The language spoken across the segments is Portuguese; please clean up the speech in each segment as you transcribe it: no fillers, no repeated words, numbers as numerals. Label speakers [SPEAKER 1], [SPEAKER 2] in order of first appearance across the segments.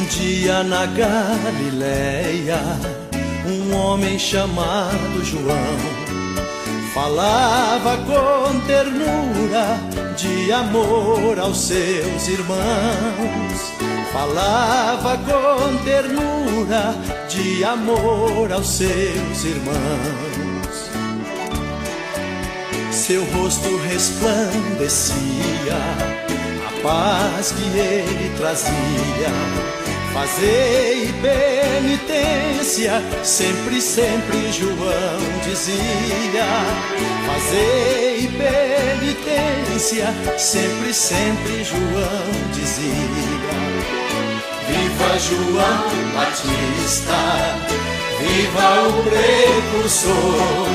[SPEAKER 1] dia na Galileia, um homem chamado João falava com ternura de amor aos seus irmãos. Falava com ternura de amor aos seus irmãos. Seu rosto resplandecia a paz que ele trazia. Fazei penitência, sempre, sempre João dizia. Fazei penitência, sempre, sempre João dizia. Viva João Batista, viva o precursor,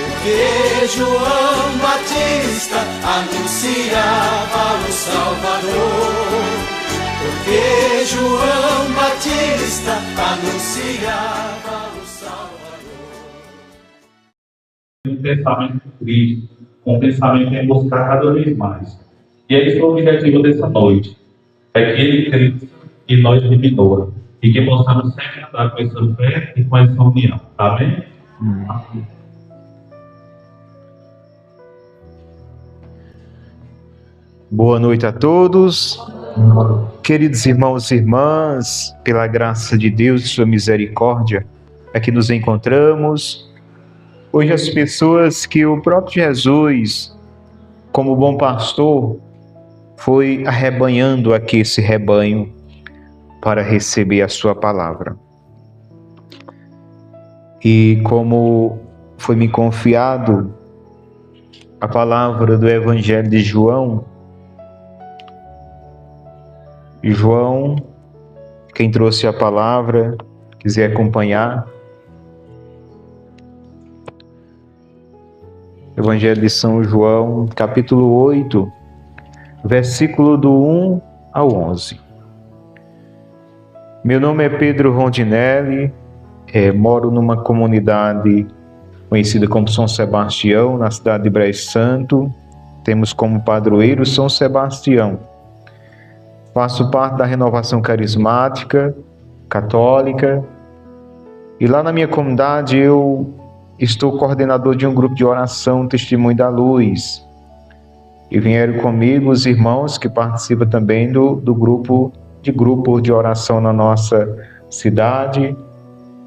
[SPEAKER 1] porque João Batista anunciava o Salvador. Porque João Batista anunciava o Salvador.
[SPEAKER 2] Um pensamento Cristo, um pensamento em buscar cada vez mais. E é esse o objetivo dessa noite. É que Ele cresça e nós diminua. E que possamos sempre andar com essa fé e com essa união. Amém? Amém.
[SPEAKER 3] Boa noite a todos. Queridos irmãos e irmãs, pela graça de Deus e sua misericórdia, aqui nos encontramos. Hoje as pessoas que o próprio Jesus, como bom pastor, foi arrebanhando aqui esse rebanho para receber a sua palavra. E como foi me confiado a palavra do Evangelho de João, quem trouxe a palavra, quiser acompanhar. Evangelho de São João, capítulo 8, versículo do 1 ao 11. Meu nome é Pedro Rondinelli, moro numa comunidade conhecida como São Sebastião, na cidade de Brejo Santo. Temos como padroeiro São Sebastião. Faço parte da renovação carismática, católica, e lá na minha comunidade eu estou coordenador de um grupo de oração Testemunho da Luz. E vieram comigo os irmãos que participam também do grupo de oração na nossa cidade.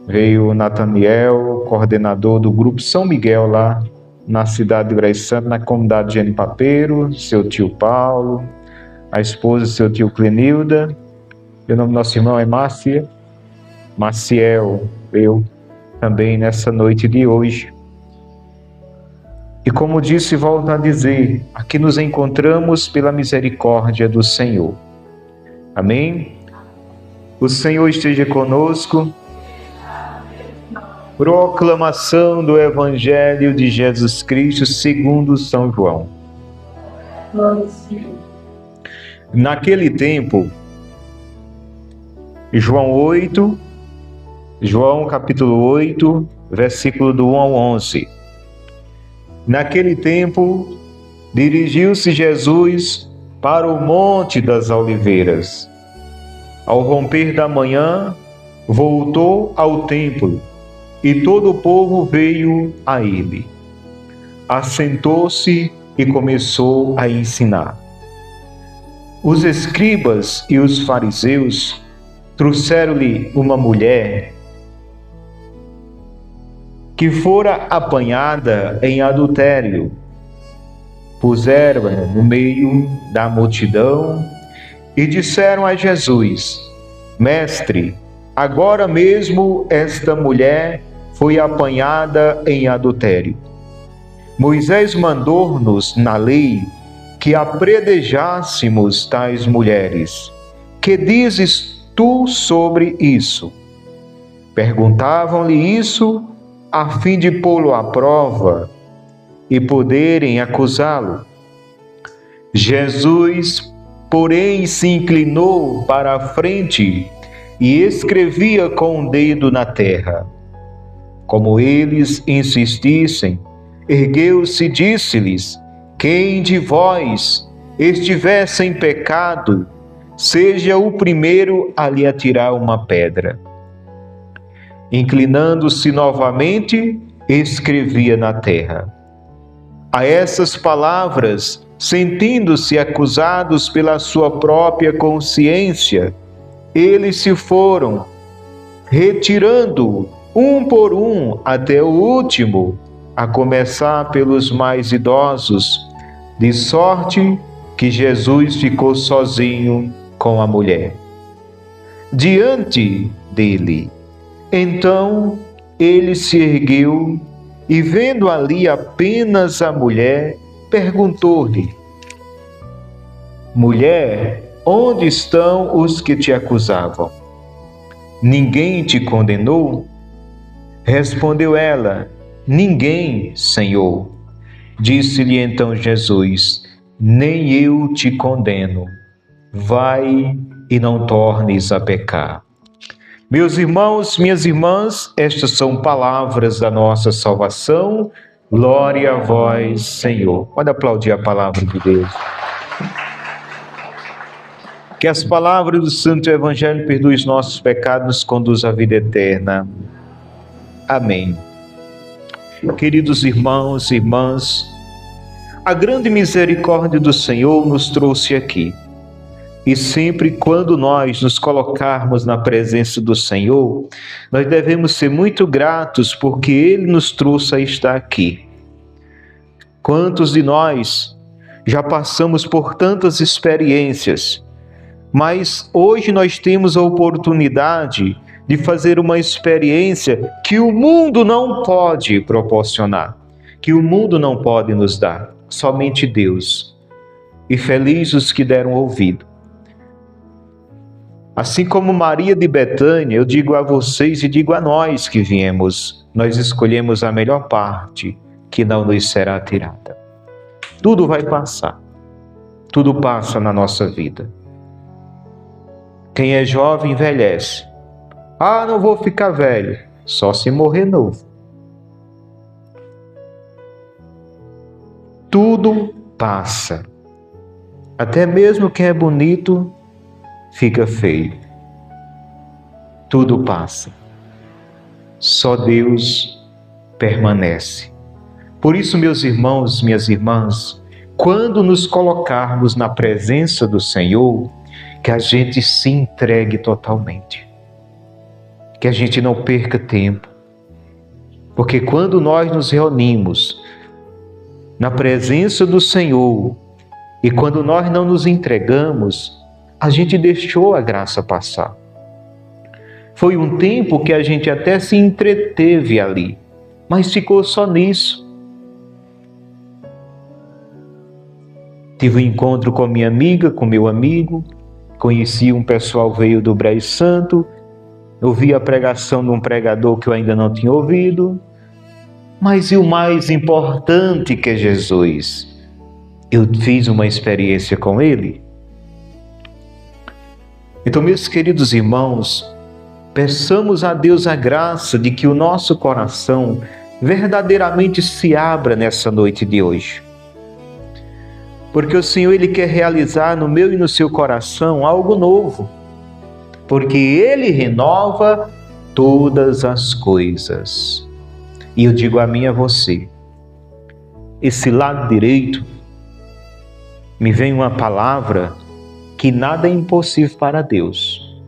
[SPEAKER 3] Veio o Nathaniel, coordenador do grupo São Miguel lá na cidade de Brejo Santo, na comunidade de Genipapeiro, seu tio Paulo, a esposa do seu tio Clenilda. O nome do nosso irmão é Maciel, eu também nessa noite de hoje. E como disse e volto a dizer, aqui nos encontramos pela misericórdia do Senhor. Amém? O Senhor esteja conosco. Proclamação do Evangelho de Jesus Cristo segundo São João. Naquele tempo, João capítulo 8, versículo do 1 ao 11. Naquele tempo, dirigiu-se Jesus para o Monte das Oliveiras. Ao romper da manhã, voltou ao templo, e todo o povo veio a ele. Assentou-se e começou a ensinar. Os escribas e os fariseus trouxeram-lhe uma mulher que fora apanhada em adultério. Puseram-na no meio da multidão e disseram a Jesus: Mestre, agora mesmo esta mulher foi apanhada em adultério. Moisés mandou-nos na lei que apredejássemos tais mulheres. Que dizes tu sobre isso? Perguntavam-lhe isso a fim de pô-lo à prova e poderem acusá-lo. Jesus, porém, se inclinou para a frente e escrevia com o dedo na terra. Como eles insistissem, ergueu-se e disse-lhes: Quem de vós estivesse em pecado, seja o primeiro a lhe atirar uma pedra. Inclinando-se novamente, escrevia na terra. A essas palavras, sentindo-se acusados pela sua própria consciência, eles se foram, retirando um por um até o último, a começar pelos mais idosos, de sorte que Jesus ficou sozinho com a mulher. Diante dele, então ele se ergueu e, vendo ali apenas a mulher, perguntou-lhe: Mulher, onde estão os que te acusavam? Ninguém te condenou? Respondeu ela: Ninguém, Senhor. Disse-lhe então Jesus: Nem eu te condeno. Vai e não tornes a pecar. Meus irmãos, minhas irmãs, estas são palavras da nossa salvação. Glória a vós, Senhor. Pode aplaudir a palavra de Deus. Que as palavras do Santo Evangelho perdoem os nossos pecados, nos conduz à vida eterna. Amém. Queridos irmãos e irmãs, a grande misericórdia do Senhor nos trouxe aqui. E sempre quando nós nos colocarmos na presença do Senhor, nós devemos ser muito gratos porque Ele nos trouxe a estar aqui. Quantos de nós já passamos por tantas experiências, mas hoje nós temos a oportunidade de fazer uma experiência que o mundo não pode proporcionar, que o mundo não pode nos dar, somente Deus. E felizes os que deram ouvido. Assim como Maria de Betânia, eu digo a vocês e digo a nós que viemos, nós escolhemos a melhor parte, que não nos será tirada. Tudo vai passar. Tudo passa na nossa vida. Quem é jovem envelhece. Ah, não vou ficar velho. Só se morrer novo. Tudo passa. Até mesmo quem é bonito fica feio. Tudo passa. Só Deus permanece. Por isso, meus irmãos, minhas irmãs, quando nos colocarmos na presença do Senhor, que a gente se entregue totalmente. Que a gente não perca tempo. Porque quando nós nos reunimos na presença do Senhor e quando nós não nos entregamos, a gente deixou a graça passar. Foi um tempo que a gente até se entreteve ali, mas ficou só nisso. Tive um encontro com minha amiga, com meu amigo, conheci um pessoal veio do Brejo Santo, ouvi a pregação de um pregador que eu ainda não tinha ouvido, mas e o mais importante que é Jesus? Eu fiz uma experiência com Ele. Então, meus queridos irmãos, peçamos a Deus a graça de que o nosso coração verdadeiramente se abra nessa noite de hoje. Porque o Senhor, Ele quer realizar no meu e no seu coração algo novo. Porque Ele renova todas as coisas. E eu digo a mim e a você, esse lado direito, me vem uma palavra que nada é impossível para Deus.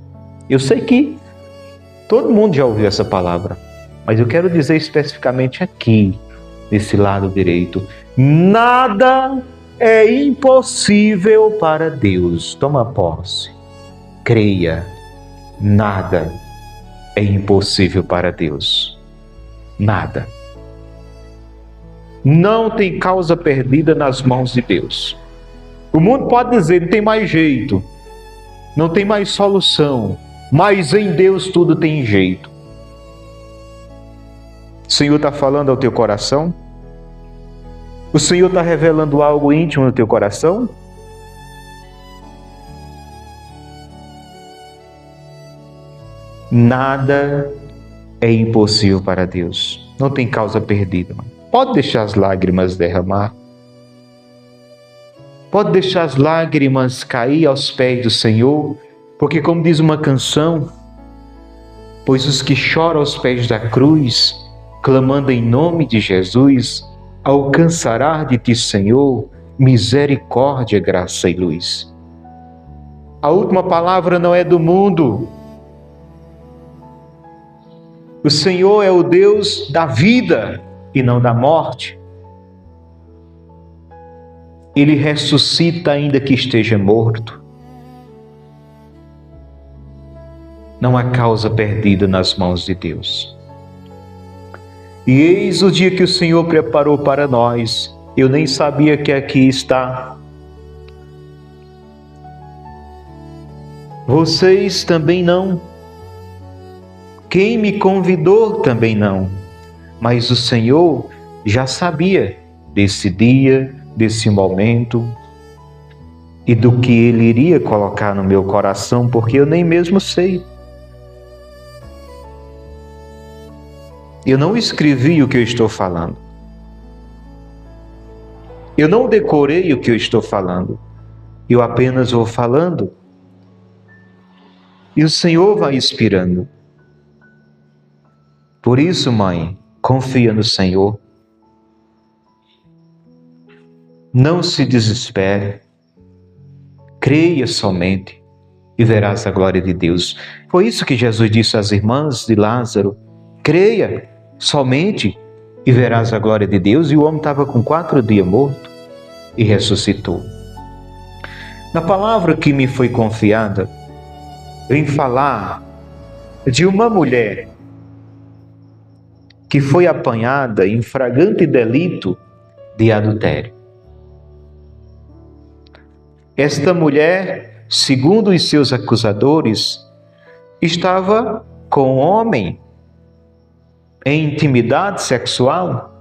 [SPEAKER 3] Eu sei que todo mundo já ouviu essa palavra, mas eu quero dizer especificamente aqui, nesse lado direito, nada é impossível para Deus. Toma posse, creia, nada é impossível para Deus. Nada. Não tem causa perdida nas mãos de Deus. O mundo pode dizer, não tem mais jeito, não tem mais solução, mas em Deus tudo tem jeito. O Senhor está falando ao teu coração? O Senhor está revelando algo íntimo no teu coração? Nada é impossível para Deus. Não tem causa perdida. Pode deixar as lágrimas derramar. Pode deixar as lágrimas cair aos pés do Senhor, porque como diz uma canção, pois os que choram aos pés da cruz, clamando em nome de Jesus, alcançará de ti, Senhor, misericórdia, graça e luz. A última palavra não é do mundo. O Senhor é o Deus da vida e não da morte. Ele ressuscita ainda que esteja morto. Não há causa perdida nas mãos de Deus. E eis o dia que o Senhor preparou para nós. Eu nem sabia que aqui está. Vocês também não. Quem me convidou também não. Mas o Senhor já sabia desse dia, desse momento e do que Ele iria colocar no meu coração, porque eu nem mesmo sei. Eu não escrevi o que eu estou falando. Eu não decorei o que eu estou falando. Eu apenas vou falando. E o Senhor vai inspirando. Por isso, mãe, confia no Senhor. Não se desespere. Creia somente e verás a glória de Deus. Foi isso que Jesus disse às irmãs de Lázaro. Creia somente e verás a glória de Deus. E o homem estava com 4 dias morto e ressuscitou. Na palavra que me foi confiada, em falar de uma mulher que foi apanhada em flagrante delito de adultério. Esta mulher, segundo os seus acusadores, estava com um homem em intimidade sexual.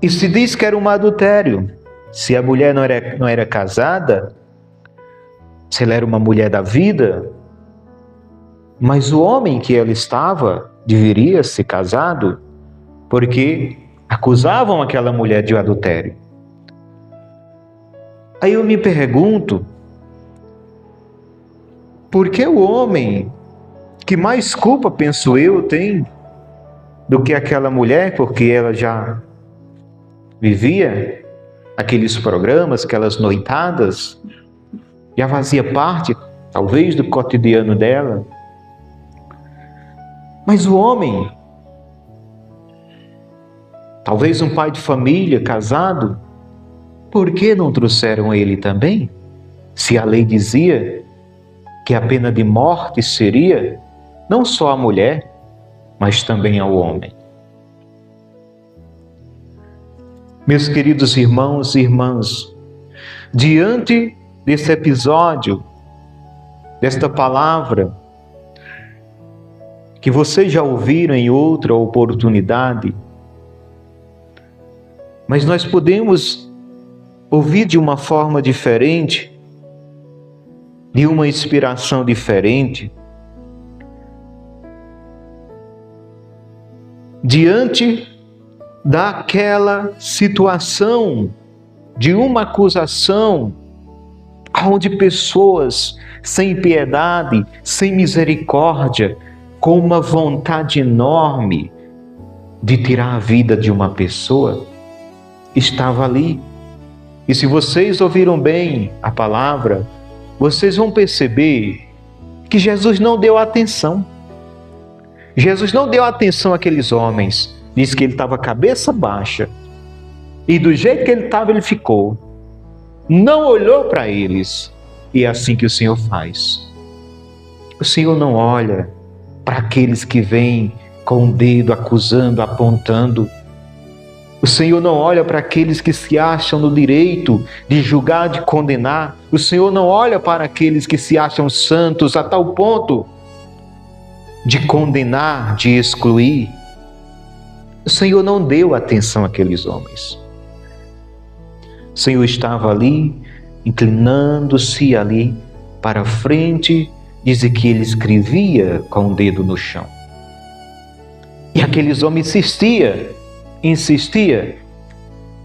[SPEAKER 3] E se diz que era um adultério. Se a mulher não era casada, se ela era uma mulher da vida, mas o homem que ela estava deveria ser casado, porque acusavam aquela mulher de adultério. Aí eu me pergunto, por que o homem que mais culpa, penso eu, tem do que aquela mulher, porque ela já vivia aqueles programas, aquelas noitadas, já fazia parte, talvez, do cotidiano dela. Mas o homem, talvez um pai de família, casado, por que não trouxeram ele também? Se a lei dizia que a pena de morte seria não só a mulher, mas também ao homem. Meus queridos irmãos e irmãs, diante desse episódio, desta palavra, que vocês já ouviram em outra oportunidade, mas nós podemos ouvir de uma forma diferente, de uma inspiração diferente, diante daquela situação de uma acusação onde pessoas sem piedade, sem misericórdia, com uma vontade enorme de tirar a vida de uma pessoa, estava ali. E se vocês ouviram bem a palavra, vocês vão perceber que Jesus não deu atenção. Jesus não deu atenção àqueles homens. Diz que ele estava cabeça baixa. E do jeito que ele estava, ele ficou. Não olhou para eles. E é assim que o Senhor faz. O Senhor não olha para aqueles que vêm com o dedo acusando, apontando. O Senhor não olha para aqueles que se acham no direito de julgar, de condenar. O Senhor não olha para aqueles que se acham santos a tal ponto de condenar, de excluir. O Senhor não deu atenção àqueles homens. O Senhor estava ali, inclinando-se ali para frente, diz que ele escrevia com o dedo no chão. E aqueles homens insistia.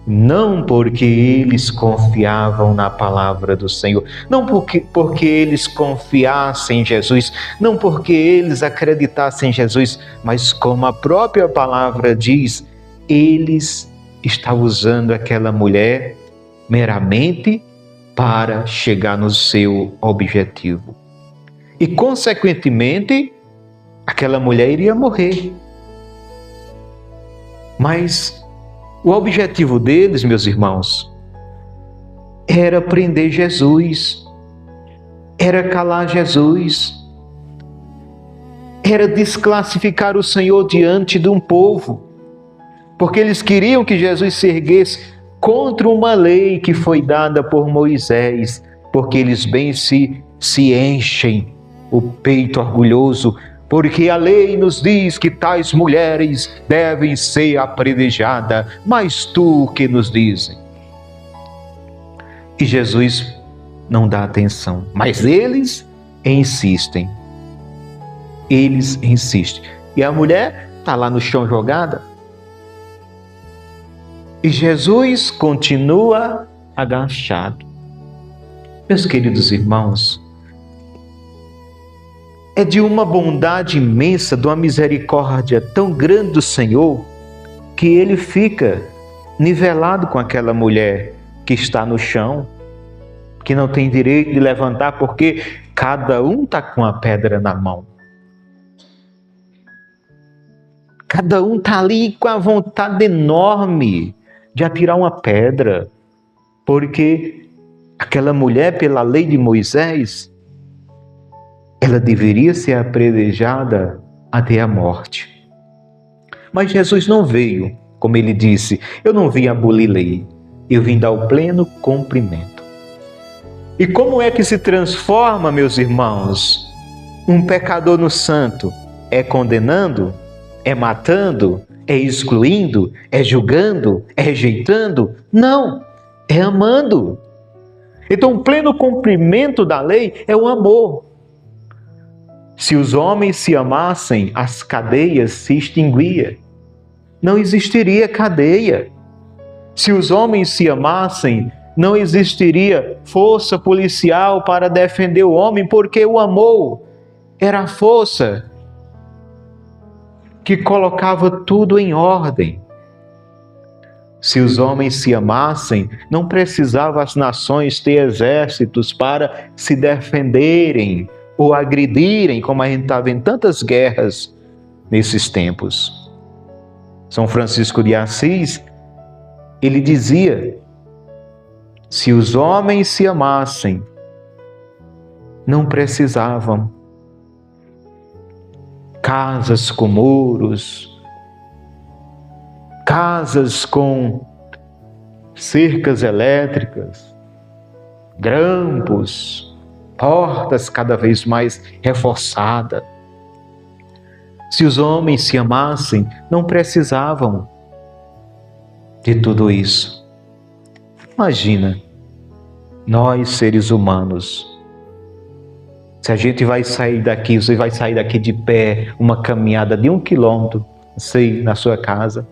[SPEAKER 3] não porque eles confiavam na palavra do Senhor, não porque eles confiassem em Jesus, não porque eles acreditassem em Jesus, mas como a própria palavra diz, eles estavam usando aquela mulher meramente para chegar no seu objetivo. E, consequentemente, aquela mulher iria morrer. Mas o objetivo deles, meus irmãos, era prender Jesus, era calar Jesus, era desclassificar o Senhor diante de um povo, porque eles queriam que Jesus se erguesse contra uma lei que foi dada por Moisés, porque eles bem se enchem o peito orgulhoso, porque a lei nos diz que tais mulheres devem ser apedrejadas, mas tu o que nos dizem? E Jesus não dá atenção, mas eles insistem. Eles insistem. E a mulher está lá no chão jogada. E Jesus continua agachado. Meus queridos irmãos, é de uma bondade imensa, de uma misericórdia tão grande do Senhor, que ele fica nivelado com aquela mulher que está no chão, que não tem direito de levantar, porque cada um está com a pedra na mão. Cada um está ali com a vontade enorme de atirar uma pedra, porque aquela mulher, pela lei de Moisés, ela deveria ser apedrejada até a morte. Mas Jesus não veio, como ele disse, eu não vim abolir lei, eu vim dar o pleno cumprimento. E como é que se transforma, meus irmãos, um pecador no santo? É condenando? É matando? É excluindo? É julgando? É rejeitando? Não, é amando. Então o pleno cumprimento da lei é o amor. Se os homens se amassem, as cadeias se extinguiam. Não existiria cadeia. Se os homens se amassem, não existiria força policial para defender o homem, porque o amor era a força que colocava tudo em ordem. Se os homens se amassem, não precisavam as nações ter exércitos para se defenderem ou agredirem, como a gente está vendo tantas guerras nesses tempos. São Francisco de Assis, ele dizia, se os homens se amassem, não precisavam casas com muros, casas com cercas elétricas, grampos, portas cada vez mais reforçadas. Se os homens se amassem, não precisavam de tudo isso. Imagina, nós seres humanos, se a gente vai sair daqui, você vai sair daqui de pé, uma caminhada de 1 quilômetro, sei, na sua casa,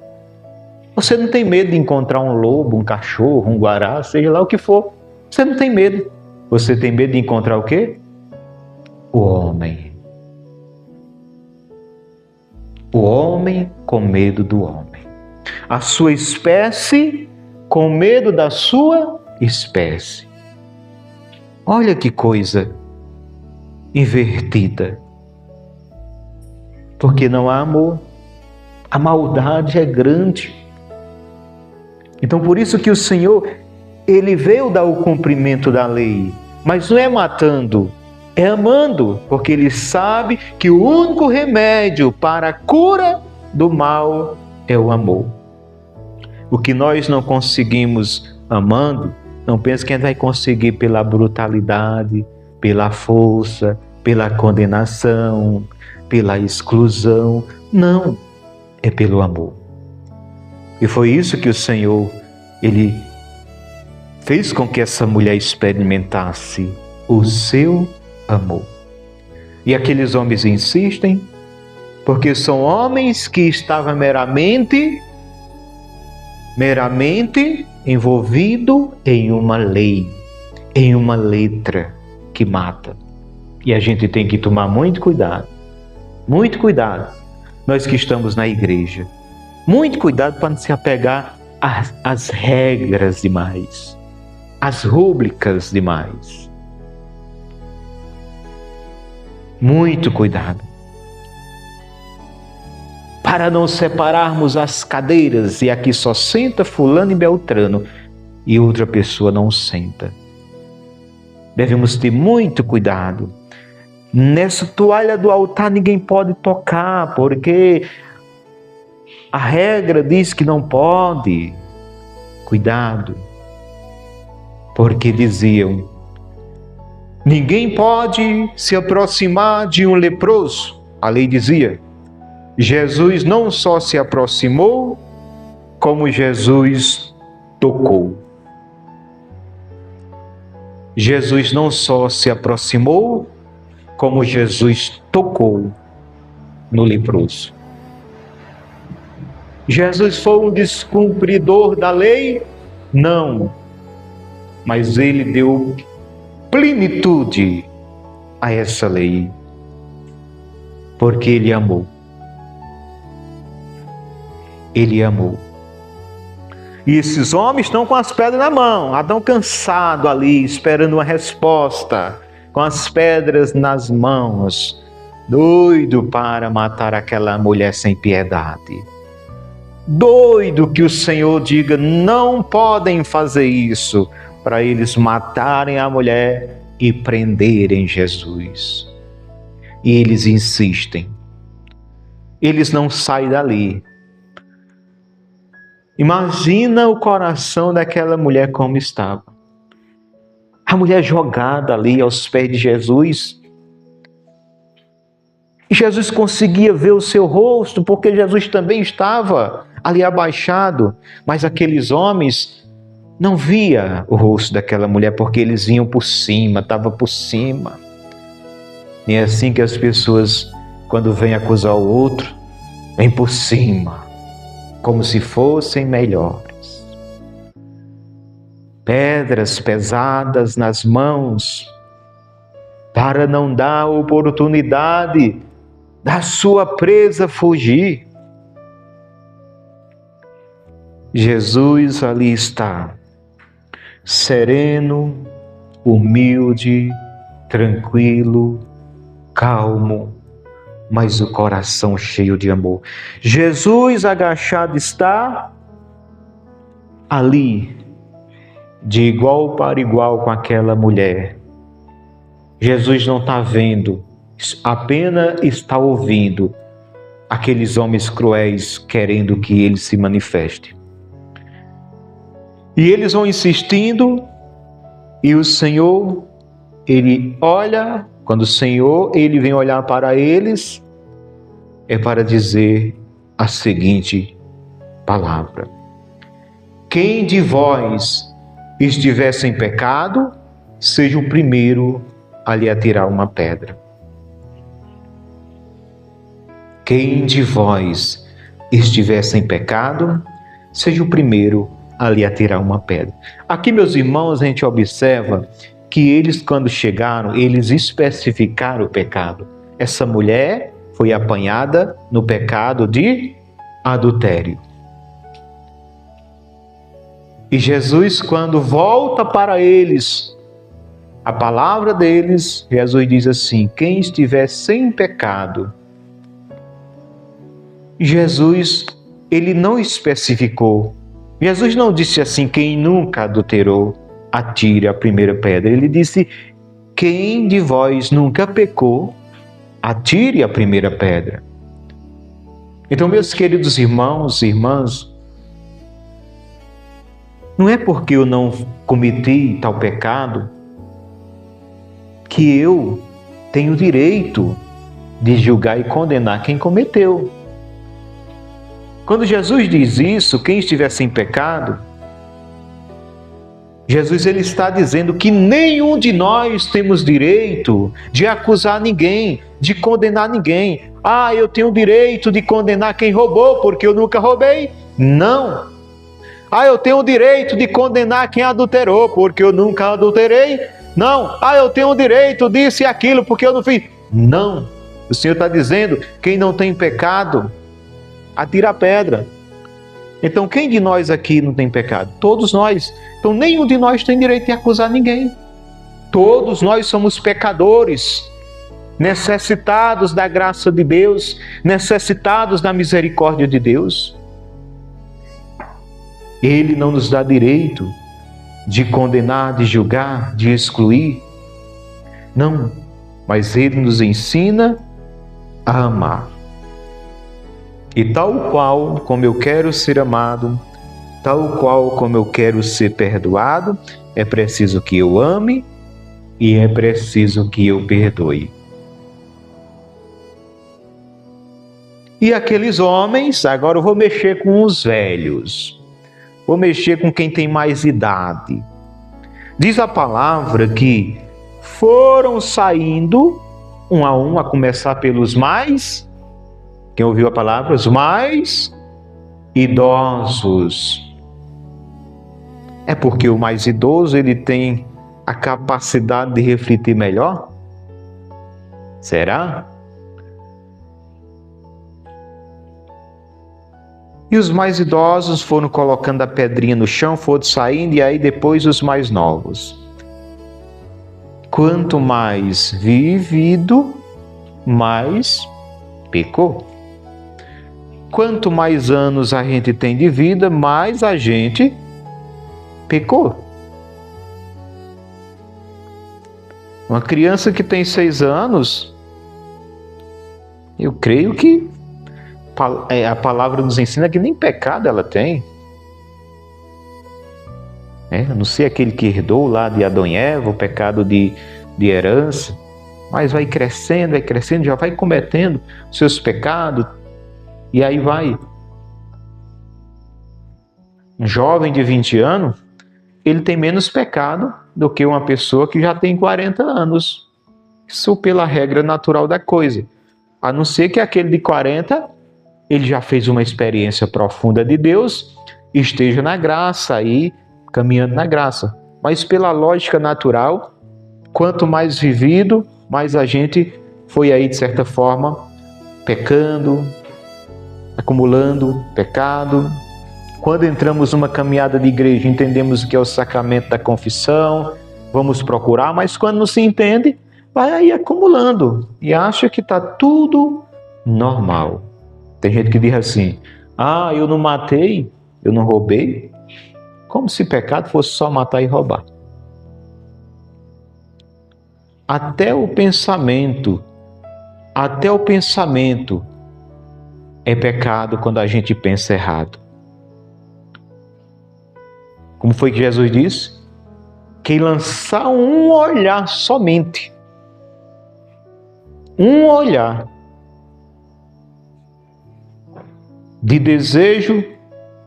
[SPEAKER 3] você não tem medo de encontrar um lobo, um cachorro, um guará, seja lá o que for, você não tem medo. Você tem medo de encontrar o quê? O homem. O homem com medo do homem. A sua espécie com medo da sua espécie. Olha que coisa invertida. Porque não há amor. A maldade é grande. Então por isso que o Senhor, ele veio dar o cumprimento da lei, mas não é matando, é amando, porque ele sabe que o único remédio para a cura do mal é o amor. O que nós não conseguimos amando, não pense que a gente vai conseguir pela brutalidade, pela força, pela condenação, pela exclusão. Não, é pelo amor. E foi isso que o Senhor, ele fez com que essa mulher experimentasse o seu amor. E aqueles homens insistem, porque são homens que estavam meramente meramente envolvido em uma lei, em uma letra que mata. E a gente tem que tomar muito cuidado, nós que estamos na igreja, muito cuidado para não se apegar às regras demais, às rúbricas demais. Muito cuidado. Para não separarmos as cadeiras e aqui só senta fulano e beltrano e outra pessoa não senta. Devemos ter muito cuidado. Nessa toalha do altar ninguém pode tocar, porque a regra diz que não pode. Cuidado, porque diziam, ninguém pode se aproximar de um leproso. A lei dizia. Jesus não só se aproximou, como Jesus tocou. Jesus não só se aproximou, como Jesus tocou no leproso. Jesus foi um descumpridor da lei? Não. Mas ele deu plenitude a essa lei, porque ele amou. Ele amou. E esses homens estão com as pedras na mão, estão cansados ali, esperando uma resposta, com as pedras nas mãos, doido para matar aquela mulher sem piedade. Doido que o Senhor diga, não podem fazer isso, para eles matarem a mulher e prenderem Jesus. E eles insistem. Eles não saem dali. Imagina o coração daquela mulher como estava. A mulher jogada ali aos pés de Jesus. E Jesus conseguia ver o seu rosto, porque Jesus também estava ali abaixado. Mas aqueles homens não via o rosto daquela mulher, porque eles vinham por cima, estava por cima. E é assim que as pessoas, quando vêm acusar o outro, vêm por cima, como se fossem melhores. Pedras pesadas nas mãos, para não dar oportunidade da sua presa fugir. Jesus ali está, sereno, humilde, tranquilo, calmo, mas o coração cheio de amor. Jesus agachado está ali, de igual para igual com aquela mulher. Jesus não está vendo, apenas está ouvindo aqueles homens cruéis querendo que ele se manifeste. E eles vão insistindo, e o Senhor, ele olha, quando o Senhor, ele vem olhar para eles, é para dizer a seguinte palavra: quem de vós estiver sem pecado, seja o primeiro a lhe atirar uma pedra. Quem de vós estiver sem pecado, seja o primeiro a lhe atirar uma pedra. Aqui, meus irmãos, a gente observa que eles, quando chegaram, eles especificaram o pecado. Essa mulher foi apanhada no pecado de adultério. E Jesus, quando volta para eles, a palavra deles, Jesus diz assim: quem estiver sem pecado. Jesus, ele não especificou. Jesus não disse assim: quem nunca adulterou, atire a primeira pedra. Ele disse: quem de vós nunca pecou, atire a primeira pedra. Então, meus queridos irmãos e irmãs, não é porque eu não cometi tal pecado que eu tenho direito de julgar e condenar quem cometeu. Quando Jesus diz isso, quem estiver sem pecado, Jesus, ele está dizendo que nenhum de nós temos direito de acusar ninguém, de condenar ninguém. Eu tenho direito de condenar quem roubou porque eu nunca roubei. Não. eu tenho o direito de condenar quem adulterou, porque eu nunca adulterei. Não. Eu tenho o direito disso e aquilo, porque eu não fiz. Não. O Senhor está dizendo, quem não tem pecado, atira a pedra. Então, quem de nós aqui não tem pecado? Todos nós. Então, nenhum de nós tem direito de acusar ninguém. Todos nós somos pecadores, necessitados da graça de Deus, necessitados da misericórdia de Deus. Ele não nos dá direito de condenar, de julgar, de excluir. Não, mas Ele nos ensina a amar. E tal qual como eu quero ser amado, tal qual como eu quero ser perdoado, é preciso que eu ame e é preciso que eu perdoe. E aqueles homens, agora eu vou mexer com os velhos, vou mexer com quem tem mais idade. Diz a palavra que foram saindo um a um, a começar pelos mais, quem ouviu a palavra? Os mais idosos. É porque o mais idoso, ele tem a capacidade de refletir melhor? Será? E os mais idosos foram colocando a pedrinha no chão, foram saindo, e aí depois os mais novos. Quanto mais vivido, mais pecou. Quanto mais anos a gente tem de vida, mais a gente pecou. Uma criança que tem 6 anos, eu creio que a palavra nos ensina que nem pecado ela tem. A não ser aquele que herdou lá de Adão e Eva, o pecado de herança, mas vai crescendo, já vai cometendo seus pecados, e aí vai. Um jovem de 20 anos, ele tem menos pecado do que uma pessoa que já tem 40 anos. Isso pela regra natural da coisa. A não ser que aquele de 40, ele já fez uma experiência profunda de Deus, esteja na graça aí, caminhando na graça. Mas pela lógica natural, quanto mais vivido, mais a gente foi aí, de certa forma, pecando, acumulando pecado. Quando entramos numa caminhada de igreja, entendemos o que é o sacramento da confissão, vamos procurar, mas quando não se entende, vai aí acumulando e acha que está tudo normal. Tem gente que diz assim, eu não matei, eu não roubei, como se pecado fosse só matar e roubar. Até o pensamento é pecado quando a gente pensa errado. Como foi que Jesus disse? Quem lançar um olhar somente, um olhar de desejo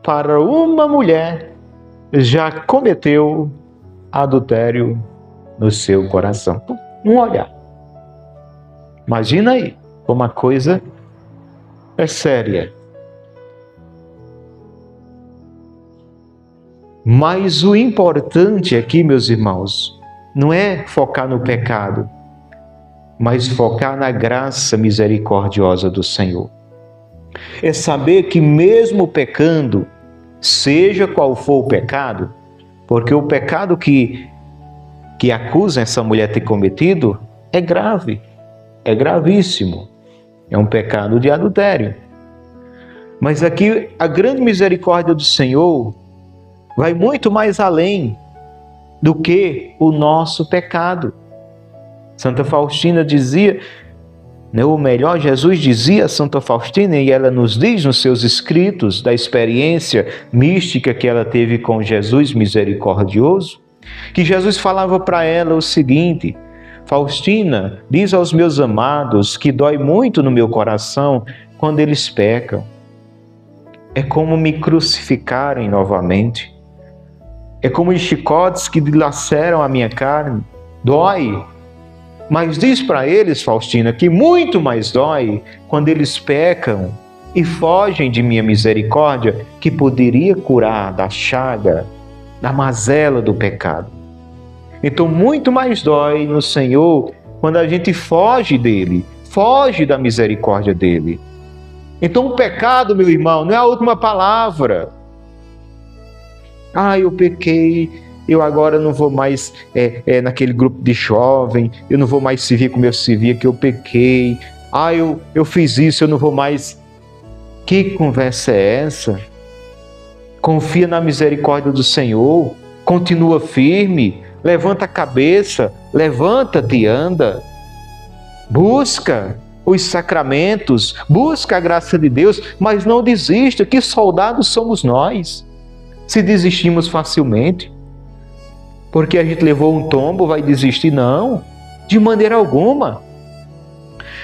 [SPEAKER 3] para uma mulher, já cometeu adultério no seu coração. Um olhar. Imagina aí, como a coisa é séria. Mas o importante aqui, meus irmãos, não é focar no pecado, mas focar na graça misericordiosa do Senhor. É saber que mesmo pecando, seja qual for o pecado, porque o pecado que acusa essa mulher ter cometido é grave, é gravíssimo. É um pecado de adultério. Mas aqui a grande misericórdia do Senhor vai muito mais além do que o nosso pecado. Santa Faustina dizia, ou melhor, Jesus dizia a Santa Faustina, e ela nos diz nos seus escritos da experiência mística que ela teve com Jesus misericordioso, que Jesus falava para ela o seguinte: Faustina, diz aos meus amados que dói muito no meu coração quando eles pecam. É como me crucificarem novamente. É como os chicotes que dilaceram a minha carne. Dói. Mas diz para eles, Faustina, que muito mais dói quando eles pecam e fogem de minha misericórdia, que poderia curar da chaga, da mazela do pecado. Então, muito mais dói no Senhor quando a gente foge dele, foge da misericórdia dele. Então, o pecado, meu irmão, não é a última palavra. Eu pequei, eu agora não vou mais naquele grupo de jovem, eu não vou mais servir como eu servia, que eu pequei. Eu fiz isso, eu não vou mais. Que conversa é essa? Confia na misericórdia do Senhor, continua firme, levanta a cabeça, levanta-te e anda. Busca os sacramentos, busca a graça de Deus, mas não desista, que soldados somos nós. Se desistimos facilmente, porque a gente levou um tombo, vai desistir? Não, de maneira alguma.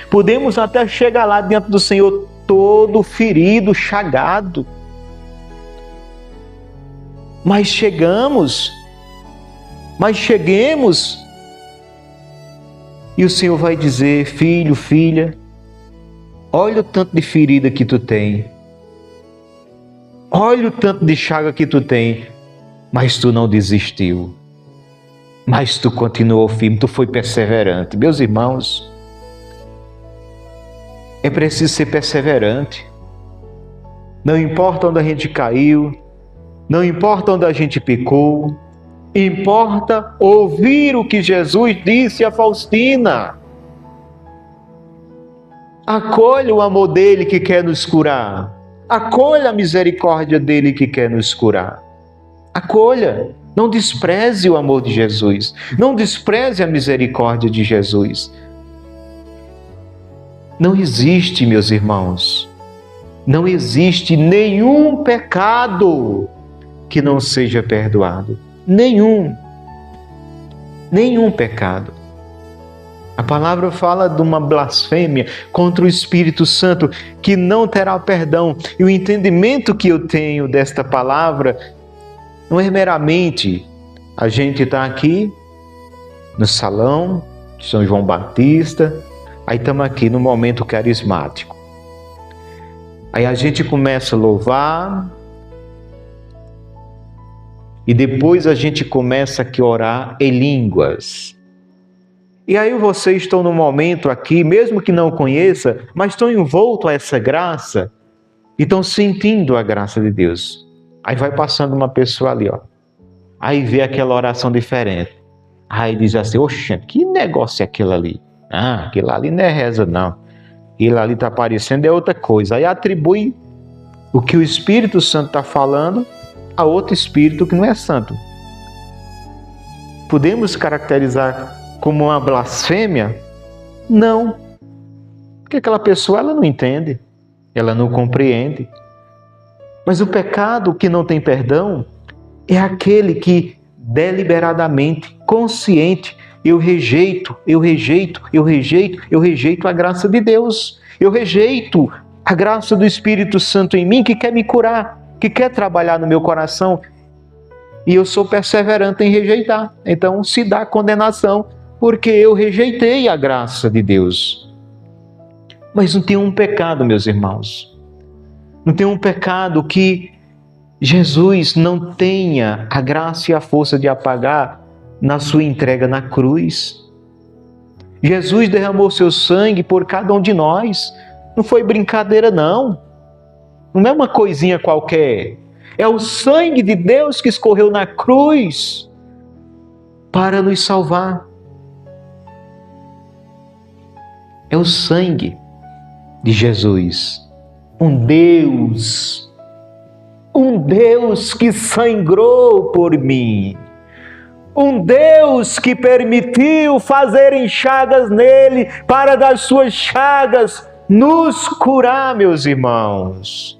[SPEAKER 3] Podemos até chegar lá diante do Senhor todo ferido, chagado. Mas cheguemos, e o Senhor vai dizer: filho, filha, olha o tanto de ferida que tu tem, olha o tanto de chaga que tu tem, mas tu não desistiu, mas tu continuou firme, tu foi perseverante. Meus irmãos, é preciso ser perseverante. Não importa onde a gente caiu, não importa onde a gente pecou, importa ouvir o que Jesus disse a Faustina. Acolha o amor dele que quer nos curar. Acolha a misericórdia dele que quer nos curar. Acolha. Não despreze o amor de Jesus. Não despreze a misericórdia de Jesus. Não existe, meus irmãos, não existe nenhum pecado que não seja perdoado. Nenhum pecado. A palavra fala de uma blasfêmia contra o Espírito Santo que não terá perdão. E o entendimento que eu tenho desta palavra não é meramente a gente estar aqui no salão de São João Batista, aí estamos aqui no momento carismático. Aí a gente começa a louvar, e depois a gente começa a orar em línguas. E aí vocês estão no momento aqui, mesmo que não conheça, mas estão envoltos a essa graça, e estão sentindo a graça de Deus. Aí vai passando uma pessoa ali, aí vê aquela oração diferente. Aí diz assim: oxe, que negócio é aquilo ali? Aquilo ali não é reza, não. Aquilo ali está parecendo é outra coisa. Aí atribui o que o Espírito Santo está falando a outro espírito que não é santo. Podemos caracterizar como uma blasfêmia? Não. Porque aquela pessoa ela não entende, ela não compreende. Mas o pecado que não tem perdão é aquele que deliberadamente, consciente, eu rejeito a graça de Deus. Eu rejeito a graça do Espírito Santo em mim que quer me curar, que quer trabalhar no meu coração. E eu sou perseverante em rejeitar. Então se dá condenação, porque eu rejeitei a graça de Deus. Mas não tem um pecado, meus irmãos. Não tem um pecado que Jesus não tenha a graça e a força de apagar na sua entrega na cruz. Jesus derramou seu sangue por cada um de nós. Não foi brincadeira, não. Não é uma coisinha qualquer. É o sangue de Deus que escorreu na cruz para nos salvar. É o sangue de Jesus. Um Deus que sangrou por mim. Um Deus que permitiu fazerem chagas nele para das suas chagas nos curar, meus irmãos.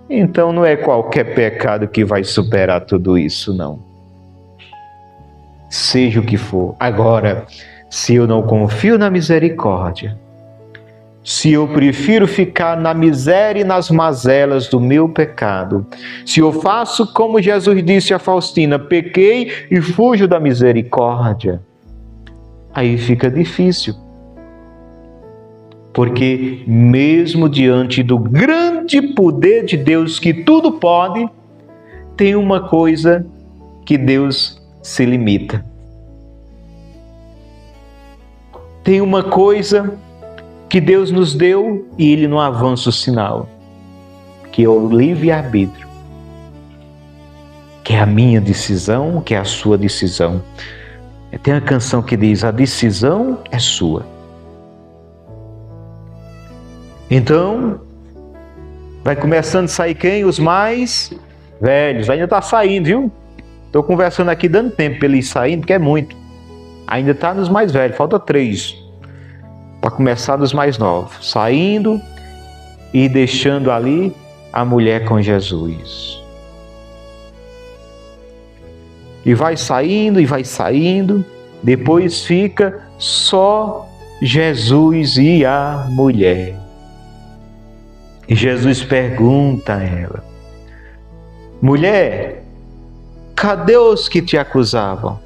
[SPEAKER 3] Então não é qualquer pecado que vai superar tudo isso, não. Seja o que for. Agora, se eu não confio na misericórdia, se eu prefiro ficar na miséria e nas mazelas do meu pecado, se eu faço como Jesus disse a Faustina, pequei e fujo da misericórdia, aí fica difícil. Porque mesmo diante do grande poder de Deus que tudo pode, tem uma coisa que Deus se limita. Tem uma coisa que Deus nos deu e Ele não avança o sinal, que é o livre-arbítrio, que é a minha decisão, que é a sua decisão. Tem uma canção que diz: a decisão é sua. Então, vai começando a sair quem? Os mais velhos. Ainda está saindo, viu? Estou conversando aqui dando tempo para ele ir saindo, porque é muito. Ainda está nos mais velhos, falta 3. Para começar dos mais novos. Saindo e deixando ali a mulher com Jesus. E vai saindo, depois fica só Jesus e a mulher. E Jesus pergunta a ela: mulher, cadê os que te acusavam?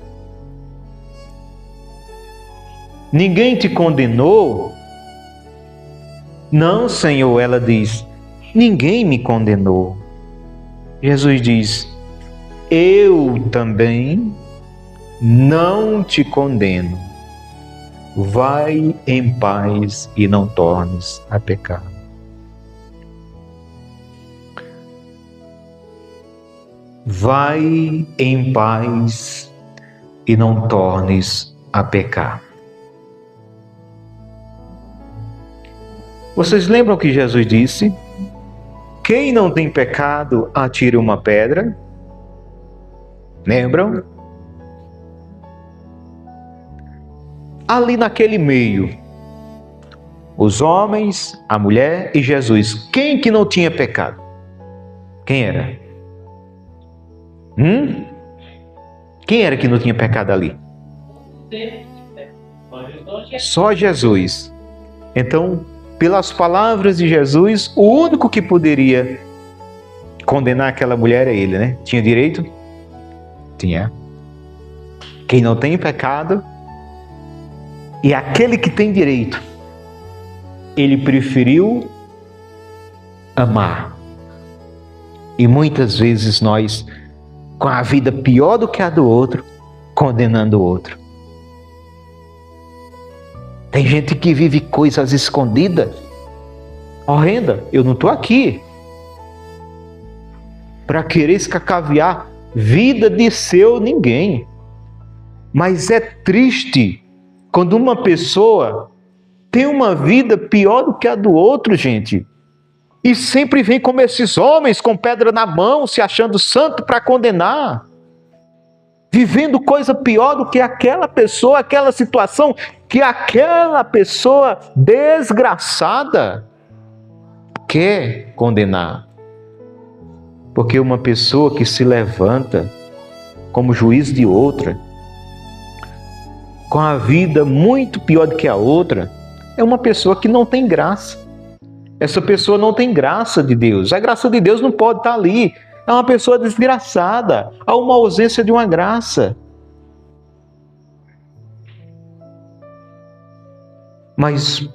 [SPEAKER 3] Ninguém te condenou? Não, Senhor, ela diz, ninguém me condenou. Jesus diz: eu também não te condeno. Vai em paz e não tornes a pecar. Vai em paz e não tornes a pecar. Vocês lembram que Jesus disse: quem não tem pecado, atire uma pedra? Lembram? Ali naquele meio, os homens, a mulher e Jesus, quem que não tinha pecado? Quem era? Quem era que não tinha pecado ali? Só Jesus. Então, pelas palavras de Jesus, o único que poderia condenar aquela mulher é ele, né? Tinha direito? Tinha. Quem não tem pecado e aquele que tem direito, ele preferiu amar. E muitas vezes nós, com a vida pior do que a do outro, condenando o outro. Tem gente que vive coisas escondidas, horrenda. Eu não estou aqui para querer escacaviar vida de seu ninguém. Mas é triste quando uma pessoa tem uma vida pior do que a do outro, gente. E sempre vem como esses homens com pedra na mão, se achando santo para condenar. Vivendo coisa pior do que aquela pessoa, aquela situação que aquela pessoa desgraçada quer condenar. Porque uma pessoa que se levanta como juiz de outra, com a vida muito pior do que a outra, é uma pessoa que não tem graça. Essa pessoa não tem graça de Deus. A graça de Deus não pode estar ali. É uma pessoa desgraçada. Há uma ausência de uma graça. Mas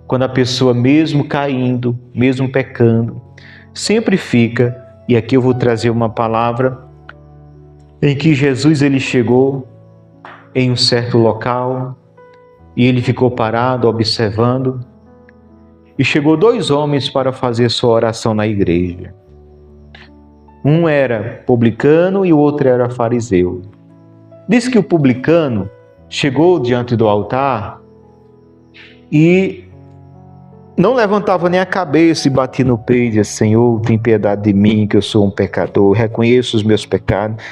[SPEAKER 3] quando a pessoa, mesmo caindo, mesmo pecando, sempre fica, e aqui eu vou trazer uma palavra, em que Jesus ele chegou em um certo local, e ele ficou parado, observando, e chegou 2 homens para fazer sua oração na igreja. Um era publicano e o outro era fariseu. Diz que o publicano chegou diante do altar e não levantava nem a cabeça e batia no peito e dizia: Senhor, tem piedade de mim, que eu sou um pecador, reconheço os meus pecados.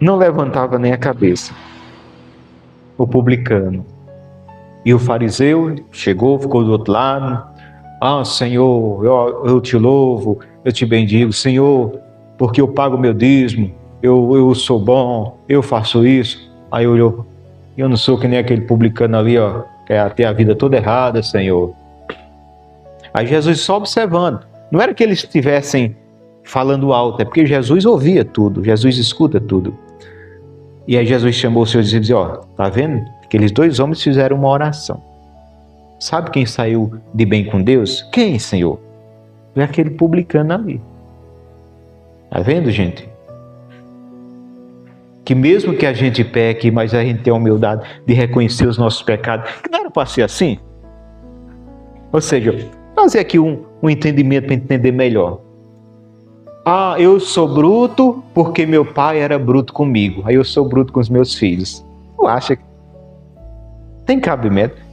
[SPEAKER 3] Não levantava nem a cabeça. O publicano. E o fariseu chegou, ficou do outro lado. Ah, Senhor, eu te louvo, eu te bendigo, Senhor, porque eu pago meu dízimo, eu sou bom, eu faço isso. Aí olhou: eu não sou que nem aquele publicano ali, ó, que tem a vida toda errada, Senhor. Aí Jesus só observando. Não era que eles estivessem falando alto, é porque Jesus ouvia tudo, Jesus escuta tudo. E aí Jesus chamou os seus discípulos e disse: ó, tá vendo? Aqueles 2 homens fizeram uma oração. Sabe quem saiu de bem com Deus? Quem, Senhor? É aquele publicano ali. Está vendo, gente? Que mesmo que a gente peque, mas a gente tem a humildade de reconhecer os nossos pecados, que não era para ser assim. Ou seja, fazer aqui um entendimento para entender melhor. Ah, eu sou bruto porque meu pai era bruto comigo. Aí eu sou bruto com os meus filhos. Tu acha que tem cabimento?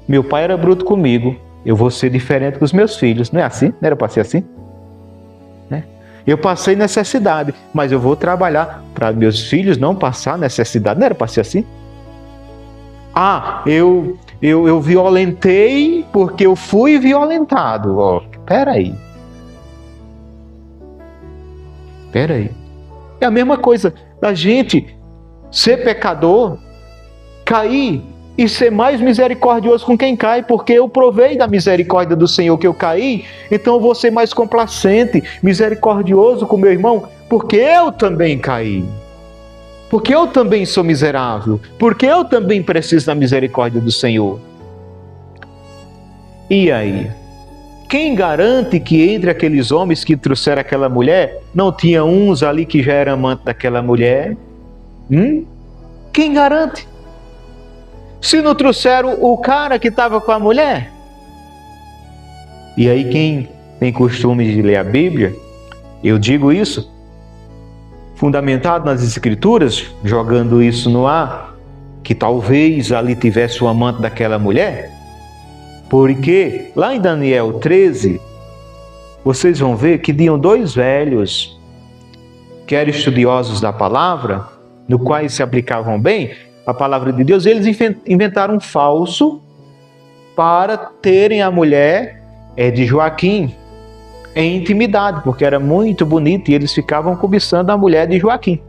[SPEAKER 3] Meu pai era bruto comigo, eu vou ser diferente com os meus filhos. Não é assim? Não era para ser assim? Né? Eu passei necessidade, mas eu vou trabalhar para meus filhos não passar necessidade. Não era para ser assim? Ah, eu violentei porque eu fui violentado. Oh, peraí. É a mesma coisa da gente ser pecador, cair e ser mais misericordioso com quem cai, porque eu provei da misericórdia do Senhor que eu caí, então eu vou ser mais complacente, misericordioso com meu irmão, porque eu também caí. Porque eu também sou miserável, porque eu também preciso da misericórdia do Senhor. E aí? Quem garante que entre aqueles homens que trouxeram aquela mulher, não tinha uns ali que já eram amantes daquela mulher? Quem garante? Se não trouxeram o cara que estava com a mulher? E aí quem tem costume de ler a Bíblia, eu digo isso, fundamentado nas Escrituras, jogando isso no ar, que talvez ali tivesse o amante daquela mulher, porque lá em Daniel 13, vocês vão ver que tinham dois velhos, que eram estudiosos da palavra, no quais se aplicavam bem a palavra de Deus, eles inventaram um falso para terem a mulher de Joaquim em intimidade, porque era muito bonita e eles ficavam cobiçando a mulher de Joaquim.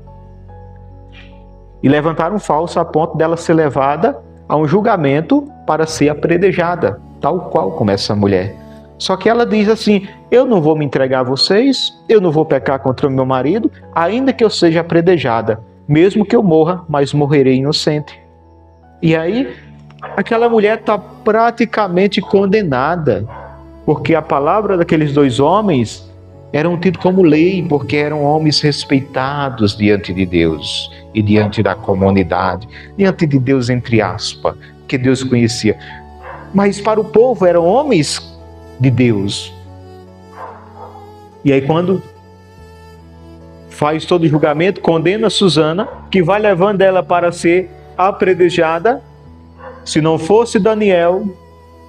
[SPEAKER 3] E levantaram um falso a ponto dela ser levada a um julgamento para ser apredejada, tal qual como essa mulher. Só que ela diz assim: eu não vou me entregar a vocês, eu não vou pecar contra o meu marido, ainda que eu seja apredejada, mesmo que eu morra, mas morrerei inocente. E aí, aquela mulher está praticamente condenada, porque a palavra daqueles dois homens eram tidos como lei, porque eram homens respeitados diante de Deus e diante da comunidade, diante de Deus entre aspas, que Deus conhecia. Mas para o povo eram homens de Deus. E aí quando faz todo o julgamento, condena Susana, que vai levando ela para ser apredejada, se não fosse Daniel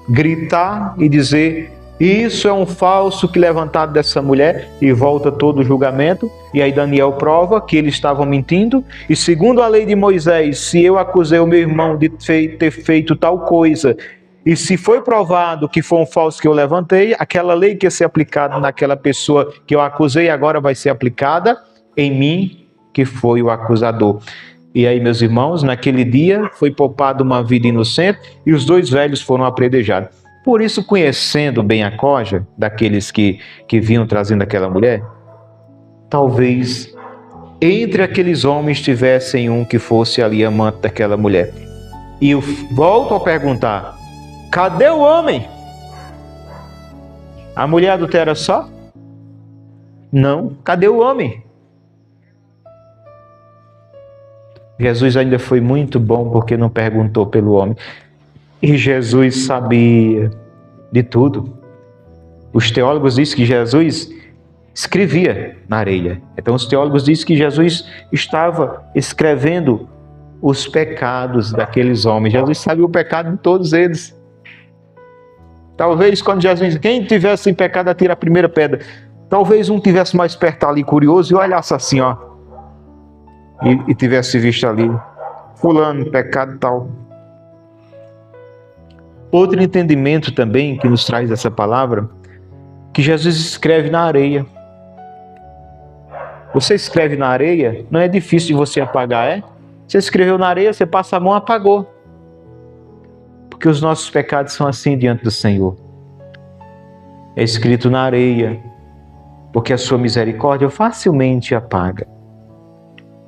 [SPEAKER 3] gritar e dizer: isso é um falso que levantado dessa mulher, e volta todo o julgamento. E aí Daniel prova que eles estavam mentindo, e segundo a lei de Moisés, se eu acusei o meu irmão de ter feito tal coisa, e se foi provado que foi um falso que eu levantei, aquela lei que ia ser aplicada naquela pessoa que eu acusei, agora vai ser aplicada em mim, que foi o acusador. E aí, meus irmãos, naquele dia foi poupada uma vida inocente e os dois velhos foram apredejados. Por isso, conhecendo bem a coja daqueles que vinham trazendo aquela mulher, talvez entre aqueles homens tivessem um que fosse ali amante daquela mulher. E eu volto a perguntar: cadê o homem? A mulher adultera só? Não, cadê o homem? Jesus ainda foi muito bom porque não perguntou pelo homem. E Jesus sabia de tudo. Os teólogos dizem que Jesus escrevia na areia. Então os teólogos dizem que Jesus estava escrevendo os pecados daqueles homens. Jesus sabia o pecado de todos eles. Talvez quando Jesus diz: quem tivesse em pecado atira a primeira pedra. Talvez um tivesse mais perto ali, curioso, e olhasse assim, ó. E tivesse visto ali: fulano, pecado tal. Outro entendimento também que nos traz essa palavra, que Jesus escreve na areia. Você escreve na areia, não é difícil de você apagar, é? Você escreveu na areia, você passa a mão, apagou. Porque os nossos pecados são assim diante do Senhor. É escrito na areia, porque a sua misericórdia facilmente apaga.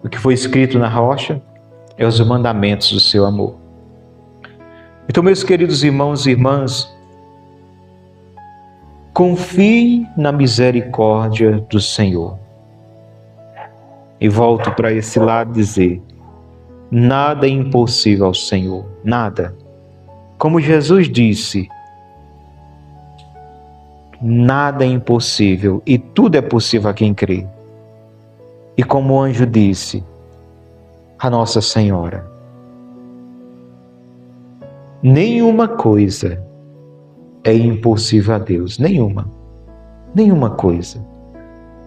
[SPEAKER 3] O que foi escrito na rocha é os mandamentos do seu amor. Então, meus queridos irmãos e irmãs, confie na misericórdia do Senhor. E volto para esse lado dizer, nada é impossível ao Senhor, nada. Como Jesus disse, nada é impossível e tudo é possível a quem crê. E como o anjo disse, a Nossa Senhora, nenhuma coisa é impossível a Deus, nenhuma coisa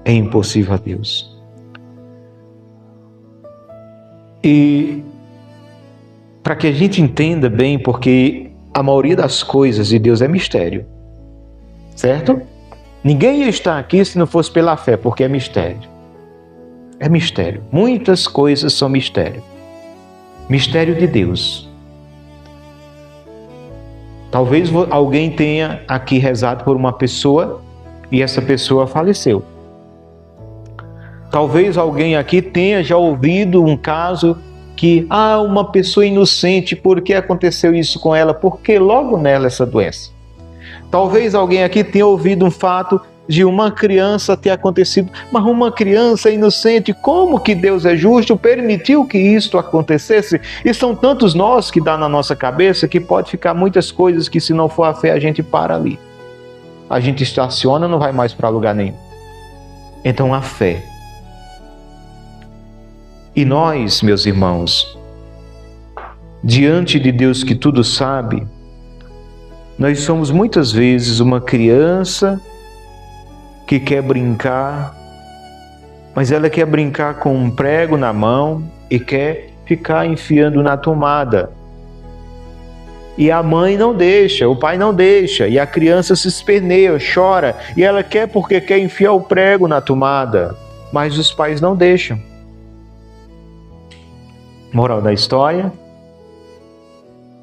[SPEAKER 3] é impossível a Deus. E para que a gente entenda bem, porque a maioria das coisas de Deus é mistério, certo? Ninguém ia estar aqui se não fosse pela fé, porque é mistério. É mistério. Muitas coisas são mistério. Mistério de Deus. Talvez alguém tenha aqui rezado por uma pessoa e essa pessoa faleceu. Talvez alguém aqui tenha já ouvido um caso que, uma pessoa inocente, por que aconteceu isso com ela? Porque logo nela essa doença. Talvez alguém aqui tenha ouvido um fato de uma criança ter acontecido, mas uma criança inocente, como que Deus é justo, permitiu que isto acontecesse? E são tantos nós que dá na nossa cabeça que pode ficar muitas coisas que, se não for a fé, a gente para ali. A gente estaciona, não vai mais para lugar nenhum. Então a fé. E nós, meus irmãos, diante de Deus que tudo sabe, nós somos muitas vezes uma criança que quer brincar, mas ela quer brincar com um prego na mão e quer ficar enfiando na tomada. E a mãe não deixa, o pai não deixa, e a criança se esperneia, chora, e ela quer porque quer enfiar o prego na tomada, mas os pais não deixam. Moral da história,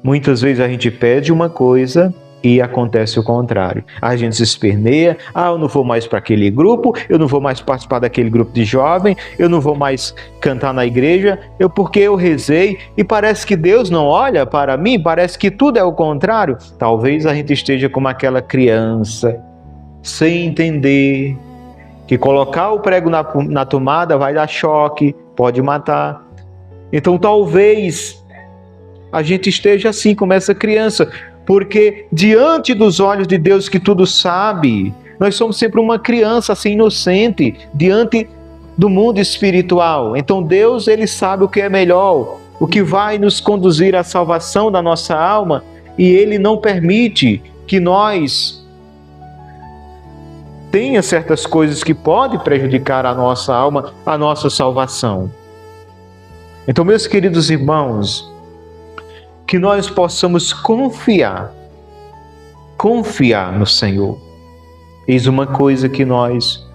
[SPEAKER 3] muitas vezes a gente pede uma coisa e acontece o contrário. A gente se esperneia, eu não vou mais para aquele grupo, eu não vou mais participar daquele grupo de jovem, eu não vou mais cantar na igreja, porque eu rezei e parece que Deus não olha para mim, parece que tudo é o contrário. Talvez a gente esteja como aquela criança, sem entender que colocar o prego na tomada vai dar choque, pode matar. Então talvez a gente esteja assim como essa criança, porque diante dos olhos de Deus que tudo sabe, nós somos sempre uma criança assim inocente, diante do mundo espiritual. Então Deus, Ele sabe o que é melhor, o que vai nos conduzir à salvação da nossa alma, e Ele não permite que nós tenha certas coisas que podem prejudicar a nossa alma, a nossa salvação. Então, meus queridos irmãos, que nós possamos confiar no Senhor. Eis uma coisa que nós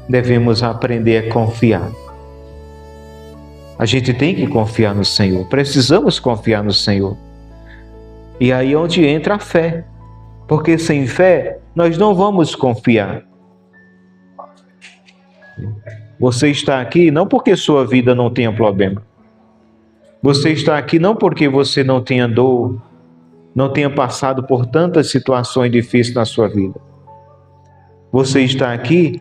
[SPEAKER 3] devemos aprender a confiar. A gente tem que confiar no Senhor, precisamos confiar no Senhor. E aí é onde entra a fé, porque sem fé nós não vamos confiar. Você está aqui não porque sua vida não tenha problema. Você está aqui não porque você não tenha dor, não tenha passado por tantas situações difíceis na sua vida. Você está aqui,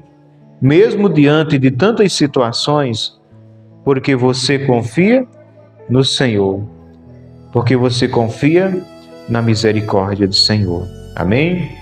[SPEAKER 3] mesmo diante de tantas situações, porque você confia no Senhor, porque você confia na misericórdia do Senhor. Amém?